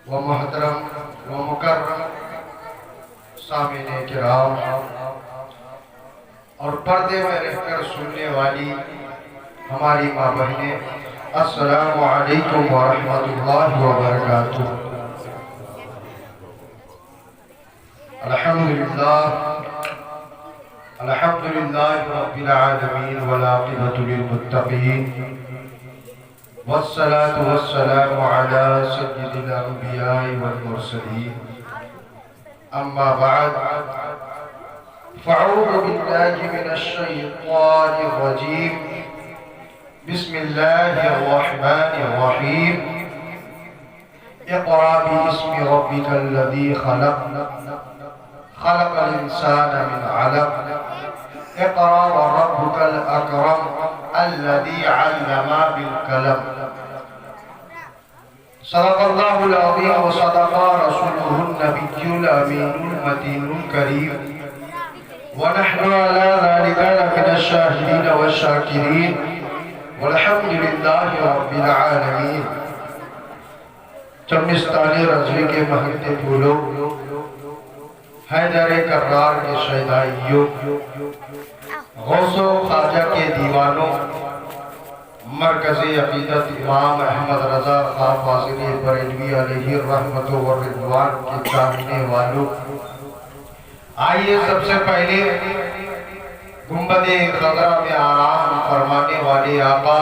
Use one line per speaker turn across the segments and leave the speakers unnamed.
و محترم و مکرم سامعین کرام اور پردے میں رہ کر سننے والی ہماری ماں بہنیں، السلام علیکم ورحمۃ اللہ وبرکاتہ۔ الحمدللہ رب العالمین والعاقبۃ للمتقین والصلاة والسلام علی سید الانبیاء والمرسلین، اما بعد فاعوذ باللہ من الشیطان الرجیم، بسم اللہ الرحمن الرحیم، اقرأ باسم ربک الذی خلق خلق الانسان من علق اقرأ وربك الأكرم الذي علم بالقلم صدق الله العظيم وصدق رسوله النبي الأمين المتين الكريم ونحن على ذلك لمن الشاهدين والشاكرين والحمد لله رب العالمين۔ چمستانی رضوی کے مہنگے پھولوں، حیدر کرار کے شہدائیوں، غوث و خواجہ کے دیوانوں، مرکزی عقیدت امام احمد رضا خان فاضلی بریلوی علیہ الرحمت و رضوان کے چاہنے والوں، آئیے سب سے پہلے گنبد خضرا میں آرام فرمانے والے آقا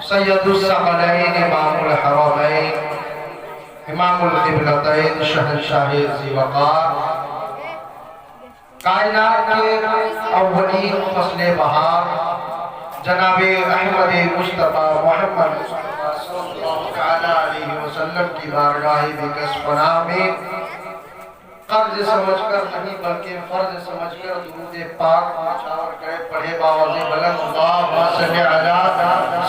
سید الثقلین امام الحرمین امام القبلتین شہنشاہ ذی وقار، کائنات کے اولین فصل بہار جناب احمد مصطفیٰ محمد صلی اللہ علیہ وسلم کی بارگاہ بکس پناہ میں قرض سمجھ کر نہیں بلکہ فرض سمجھ کر درود پاک مچاور کرے پڑھے باوز بلند اللہم صلی علی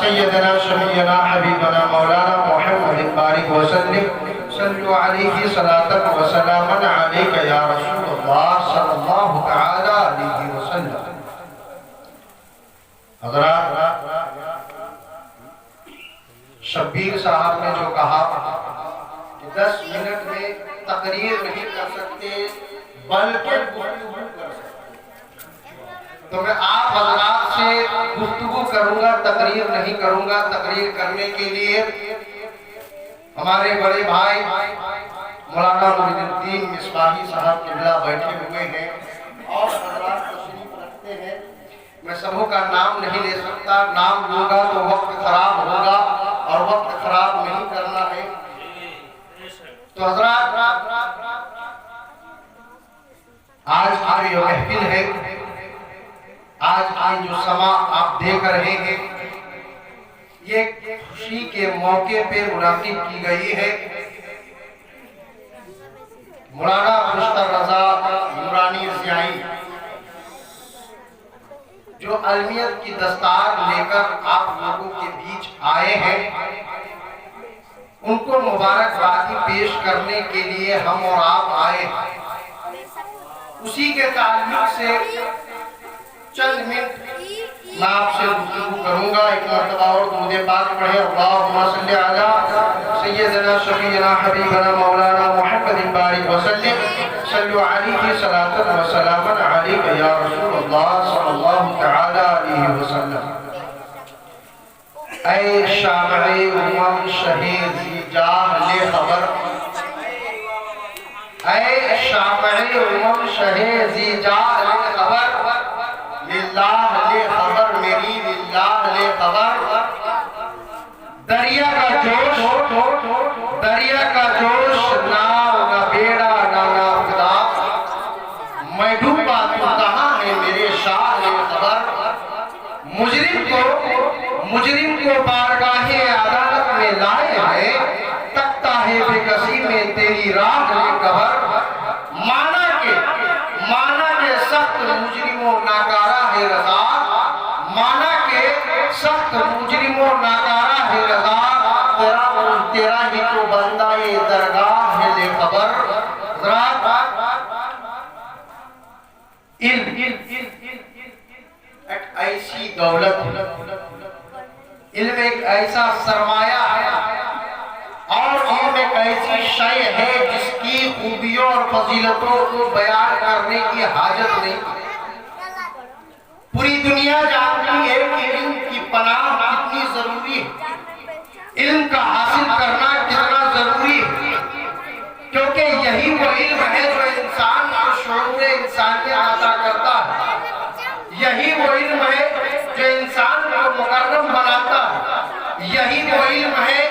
سیدنا شفیعنا حبیبنا مولانا محمد بارک وسلم صلو علیہ صلاة و سلاما علیک یا رسول اللہ صلی اللہ تعالی علیہ وسلم۔ حضرات، شبیر صاحب نے جو کہا کہ 10 منٹ میں تقریر نہیں کر سکتے بلکہ گفتگو کر سکتے، تو میں آپ حضرات سے گفتگو کروں گا، تقریر نہیں کروں گا۔ تقریر کرنے کے لیے ہمارے بڑے بھائی مولانا معین الدین مصباحی صاحب قبلہ بیٹھے ہوئے ہیں اور حضرات تشریف رکھتے ہیں۔ میں سبوں کا نام نہیں لے سکتا، نام لوں گا تو وقت خراب ہوگا اور وقت خراب نہیں کرنا ہے۔ تو حضرات، آج کی جو محفل ہے، آج کی جو سما آپ دیکھ رہے ہیں، یہ خوشی کے موقع پہ منعقد کی گئی ہے۔ مولانا مشتر رضا نورانی ضیائی جو علمیت کی دستار لے کر آپ لوگوں کے بیچ آئے ہیں، ان کو مبارکبادی پیش کرنے کے لیے ہم اور آپ آئے ہیں۔ اسی کے تعلق سے چند منٹ میں آپ سے گفتگو کروں گا۔ ایک مرتبہ اور درود پاک پڑھیں، اللہم صلی علی سیدنا شفیعنا حبیبنا مولانا محمد بارک وسلم صلو علیہ صلاۃ و سلاما علیک یا رسول اللہ صلی اللہ تعالی علیہ وسلم۔ اے شامع امم شہید ذی جاہ لے خبر، اے شامع امم شہید ذی جاہ لے خبر، للہ لے خبر میری، للہ لے خبر۔ دریا کا جوش، دریا کا جوش، ناؤ نہ بیڑا نہ ناودہ، میں ڈوبا تو کہاں ہے میرے شاہ لے خبر۔ مجرم کو بارگاہ عدالت میں لائے ہیں، تکتا ہے بے کسی میں تیری راہ لے قبر۔ مانا کہ سخت مجرم و ناکارہ ہے رضا، مانا کہ سخت مجرم و ناکارہ ہے رضا، تیرا ہی تو بندہ یہ درگاہ ہے لے خبر۔ علم ایک ایسی دولت، علم ایک ایسا سرمایہ ہے اور علم ایک ایسی شے ہے جس کی خوبیوں اور فضیلتوں کو بیان کرنے کی حاجت نہیں. پوری دنیا جانتی ہے کہ علم کی پناہ کتنی ضروری ہے، علم کا حاصل کرنا کتنا ضروری ہے، کیونکہ یہی وہ علم ہے جو انسان کو شعور انسانیت عطا کرتا ہے. یہی وہ علم ہے جو انسان کو مکرم بناتا ہے. یہی وہ علم ہے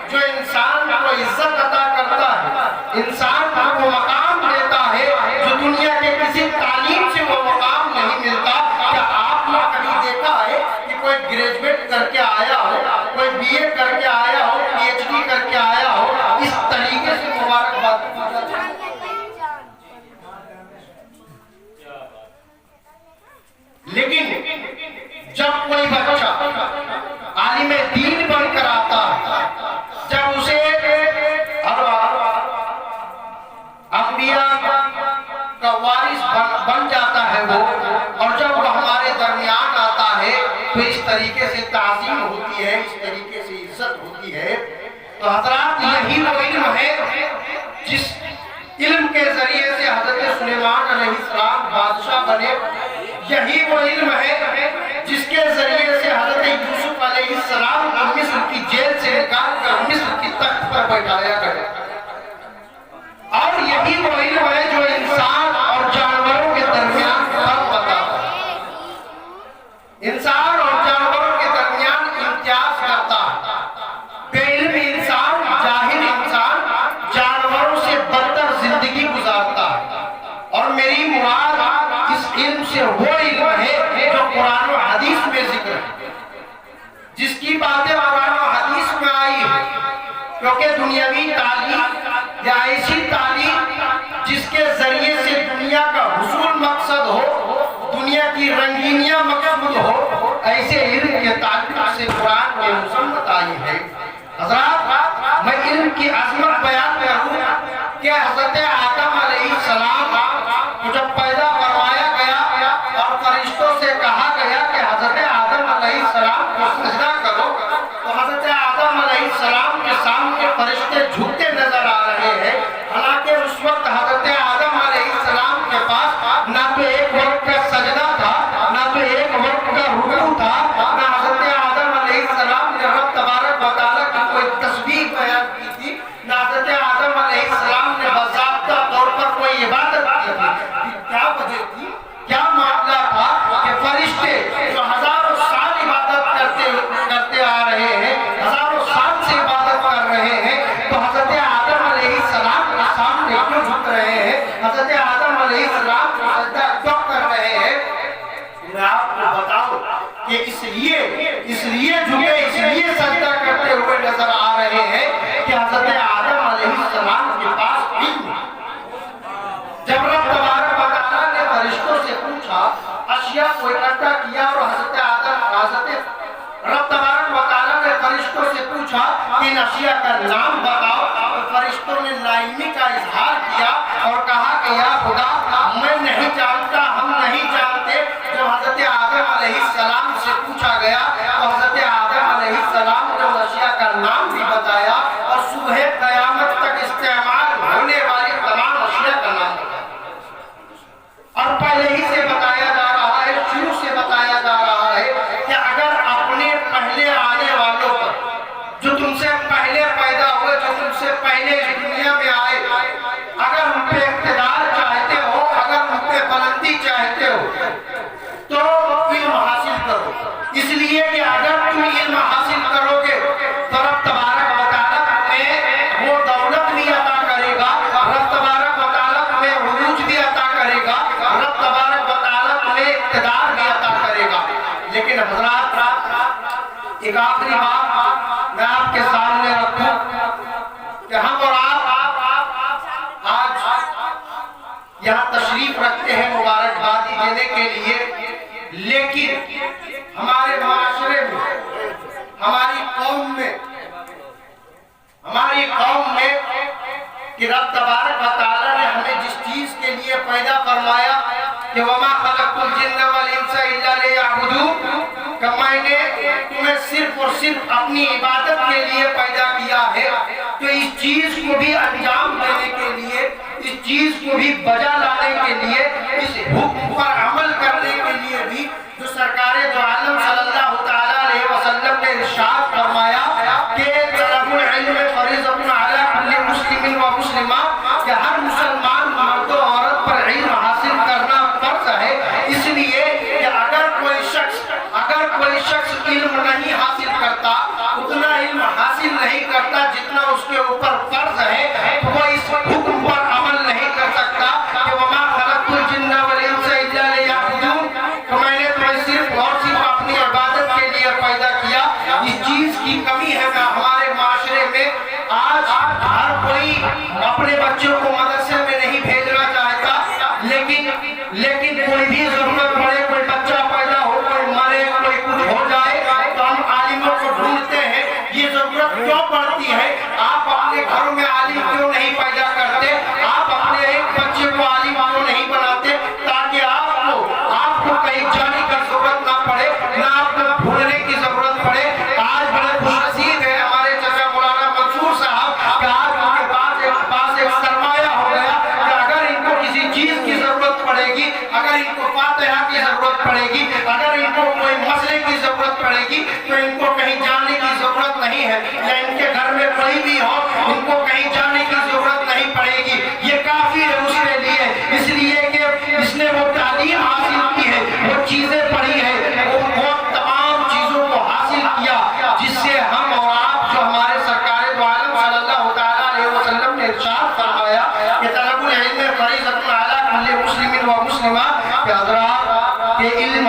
جو انسان کو عزت عطا کرتا ہے، انسان کو مقام دیتا ہے جو دنیا کے کسی تعلیم سے وہ مقام نہیں ملتا. کیا آپ نے کبھی دیکھا ہے کہ کوئی گریجویٹ کر کے آیا ہو، کوئی بی اے کر کے آیا ہو، پی ایچ ڈی کر کے آیا ہو، اس طریقے سے مبارکباد دی جاتی ہے؟ لیکن جب کوئی بچہ عالم دین بن کر آتا ہے، جب اسے انبیاء کا وارث بن جاتا ہے وہ، اور جب وہ ہمارے درمیان آتا ہے تو اس طریقے سے تعظیم ہوتی ہے، اس طریقے سے عزت ہوتی ہے. تو حضرات یہی وہ علم ہے جس علم کے ذریعے سے حضرت سلیمان علیہ السلام بادشاہ بنے. یہی وہ علم ہے جس کے ذریعے سے حضرت یوسف علیہ السلام کو مصر کی جیل سے نکال کر مصر کی تخت پر بیٹھایا گیا. اور یہی وہ علم ہے جو انسان اور جانوروں کے درمیان فرق بتاتا ہے، انسان اور جانوروں کے درمیان امتیاز کرتا ہے. بے علم انسان، جاہل انسان جانوروں سے بدتر زندگی گزارتا ہے. اور میری مراد اس علم سے وہ علم ہے جو قرآن و حدیث میں ذکر ہے، جس کی باتیں قرآن و حدیث میں آئی ہے. کیونکہ دنیاوی تعلیم یا ایسی تعلیم جس کے ذریعے سے دنیا کا حصول مقصد ہو، دنیا کی رنگینیاں مقصود ہو، ایسے علم کے تعلق سے قرآن میں مصنف آئی ہے. حضرات میں علم کی عظمت بیان کروں کہ حضرت آدم علیہ السلام کو جب پیدا کروایا گیا اور فرشتوں سے کہا گیا کہ حضرت آدم علیہ السلام کو سجدہ کرو، تو حضرت آدم علیہ السلام کے سامنے فرشتے جھکتے نظر آ رہے ہیں. حالانکہ اس وقت حضرت آدم علیہ السلام کے پاس نہ تو ایک وقت کا سجدہ تھا، نہ تو ایک وقت کا رکوع تھا، نہ حضرت آدم علیہ السلام نے رب تبارک و تعالیٰ کی کوئی تسبیح بیان کی تھی، نہ حضرت آدم علیہ السلام نے باضابطہ طور پر کوئی عبادت کی تھی. کیا وجہ تھی، کیا معاملہ تھا کہ فرشتے جو ہزاروں سال عبادت کرتے آ رہے ہیں، ہزاروں سال سے عبادت کر رہے ہیں، تو حضرت آدم علیہ السلام کے سامنے کیوں جھک رہے ہیں، حضرت آدم علیہ السلام کو سجدہ کیوں کر رہے ہیں؟ میں آپ کو بتاؤں کہ اس لیے جھکے، اس لیے سجدہ کرتے ہوئے نظر آ رہے ہیں کہ حضرت آدم علیہ السلام کے پاس علم. جب رب تبارک و تعالیٰ نے فرشتوں سے پوچھا، اشیاء کو اکٹھا کیا، اور رب تبارک و تعالیٰ نے فرشتوں سے پوچھا کہ ان اشیاء کا نام بتاؤ، تو فرشتوں نے لاعلمی کا اظہار کیا اور کہا کہ یا خدا میں نہیں جانتا، ہم نہیں جانتے. جو حضرت آدم علیہ السلام سے پوچھا گیا تو حضرت آدم علیہ السلام نے ان اشیاء کا نام بھی بتایا، اور صبح قیامت تک استعمال ہونے والی تمام اشیاء کا نام بتایا. اور پہلے ہی سے بتایا جا رہا ہے، شروع سے بتایا جا رہا ہے کہ اگر اپنے پہلے آنے والوں پر، جو تم سے پہلے پیدا ہوئے، جو تم سے پہلے دنیا میں آئے، اگر ان پہ اقتدار چاہتے ہو، اگر ان پہ بلندی چاہتے ہو، تو علم حاصل کرو. اس لیے کہ اگر تم علم حاصل کرو گے تو رب تبارک و تعالیٰ تمہیں وہ دولت بھی عطا کرے گا، رب تبارک و تعالیٰ تمہیں عروج بھی عطا کرے گا، رب تبارک و تعالیٰ تمہیں اقتدار بھی عطا کرے گا. لیکن حضرات ایک آخری بات میں آپ کے سامنے رکھوں کہ ہم اور آپ آج یہاں تشریف رکھتے ہیں مبارکبادی دینے کے لیے، لیکن ہمارے معاشرے میں، ہماری قوم میں کہ رب تبارک و تعالیٰ نے ہمیں جس چیز کے لیے پیدا فرمایا کہ وَمَا خَلَقْتُ الْجِنَّ وَالْإِنسَ إِلَّا لِيَعْبُدُونِ، کہ میں نے تمہیں صرف اور صرف اپنی عبادت کے لیے پیدا کیا ہے. تو اس چیز کو بھی انجام دینے کے لیے، اس چیز کو بھی بجا لانے کے لیے، اس حکم پر عمل کرنے کے لیے بھی جو سرکار دو عالم صلی اللہ تعالیٰ علیہ وسلم نے ارشاد فرمایا کہ طلب العلم فریضۃ علی کل مسلم و مسلمہ، کہ ہر مسلمان مرد و عورت پر علم حاصل کرنا فرض ہے، اس لیے کہ اگر کوئی شخص علم نہیں حاصل کرتا، اتنا علم حاصل نہیں کرتا جتنا اس کے اوپر فرض ہے، تو وہ اس حکم پر عمل نہیں کر سکتا کہ وما خلقت الجن والانس الا لیعبدون، تو میں نے تمہیں صرف اور صرف اپنی عبادت کے لیے پیدا کیا۔ اس چیز کی کمی ہے ہمارے معاشرے میں، آج ہر کوئی اپنے بچوں کو مدرسے میں نہیں بھیجنا چاہتا، لیکن کوئی بھی ضرورت پڑے، کوئی بچہ پیدا ہو، کوئی مرے، کوئی کچھ ہو جائے تو ہم عالموں کو ڈھونڈتے ہیں۔ یہ ضرورت کیوں پڑتی ہے؟ آپ اپنے گھروں میں عالم کیوں نہیں پیدا کرتے؟ آپ اپنے ایک بچے کو عالم کیوں نہیں بناتے تاکہ آپ کو کہیں جانے کی ضرورت نہ پڑے، نہ آپ کو ڈھونڈنے کی ضرورت پڑے۔ آج بڑے خوش نصیب ہے ہمارے چچا مولانا منصور صاحب کہ آج ان کے پاس ایک سرمایہ ہو گیا کہ اگر ان کو کسی چیز کی ضرورت پڑے گی، اگر ان کو فاتحہ کی ضرورت پڑے گی، اگر ان کو کوئی مسئلے کی ضرورت پڑے گی تو ان کو کہیں جانے کی ضرورت نہیں ہے، یا ان کے گھر میں کوئی بھی ہو ان کو کہیں جانے کی ضرورت نہیں پڑے گی۔ یہ کافی ہے اس کے لیے، اس لیے کہ اس نے وہ تعلیم حاصل کی ہے، وہ چیزیں پڑھی ہے، وہ تمام چیزوں کو حاصل کیا جس سے ہم اور آپ، جو ہمارے سرکار دو عالم صلی اللہ تعالیٰ علیہ وسلم نے ارشاد فرمایا کہ طلب العلم فریضۃ علی کل مسلم و مسلمہ، کہ حضرات کہ علم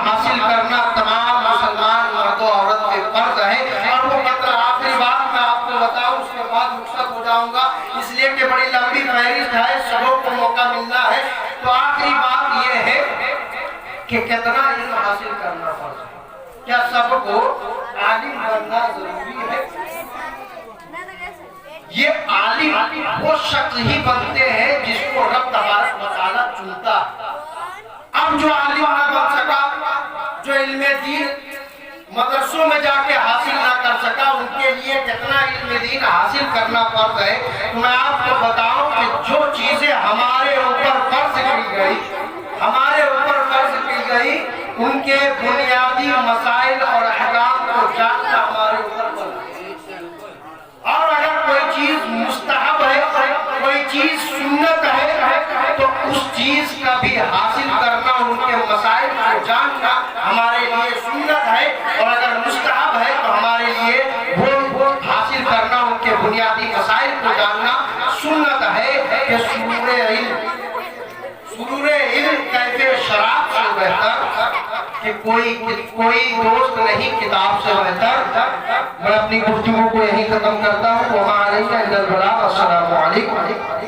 حاصل کرنا تمام مسلمان مرد و عورت پہ فرض ہے۔ اور وہ مطلب آخری بات میں آپ کو بتاؤں، اس کے بعد رخصت ہو جاؤں گا، اس لیے کہ بڑی لمبی فہرست ہے، سبوں کو موقع ملنا ہے۔ تو آخری بات یہ ہے کہ کتنا علم حاصل کرنا فرض ہے؟ کیا سب کو عالم بننا ضروری ہے؟ یہ عالم وہ شخص ہی بنتے ہیں جس کو رب تبارک و تعالیٰ چنتا ہے۔ اب جو عالم نہ بن سکا، جو علم دین مدرسوں میں جا کے حاصل نہ کر سکا، ان کے لیے کتنا علم دین حاصل کرنا فرض ہے۔ تو میں آپ کو بتاؤں کہ جو چیزیں ہمارے اوپر فرض کی گئی ان کے بنیادی مسائل اور احکام کو جاننا ہمارے اوپر فرض ہے۔ اور اگر کوئی چیز مستحب ہے، کوئی چیز سنت ہے، تو اس چیز کا بھی حاصل کرنا، ان کے مسائل کو جاننا ہمارے لیے سنت ہے، اور اگر مستحب ہے تو ہمارے لیے وہ حاصل کرنا، ان کے بنیادی مسائل کو جاننا سنت ہے۔ کہ سرور علم کیف شراب سے بہتر، کہ کوئی دوست نہیں کتاب سے بہتر۔ میں اپنی گفتگو کو یہیں ختم کرتا ہوں۔ وما علینا الا البلاغ۔ السلام علیکم۔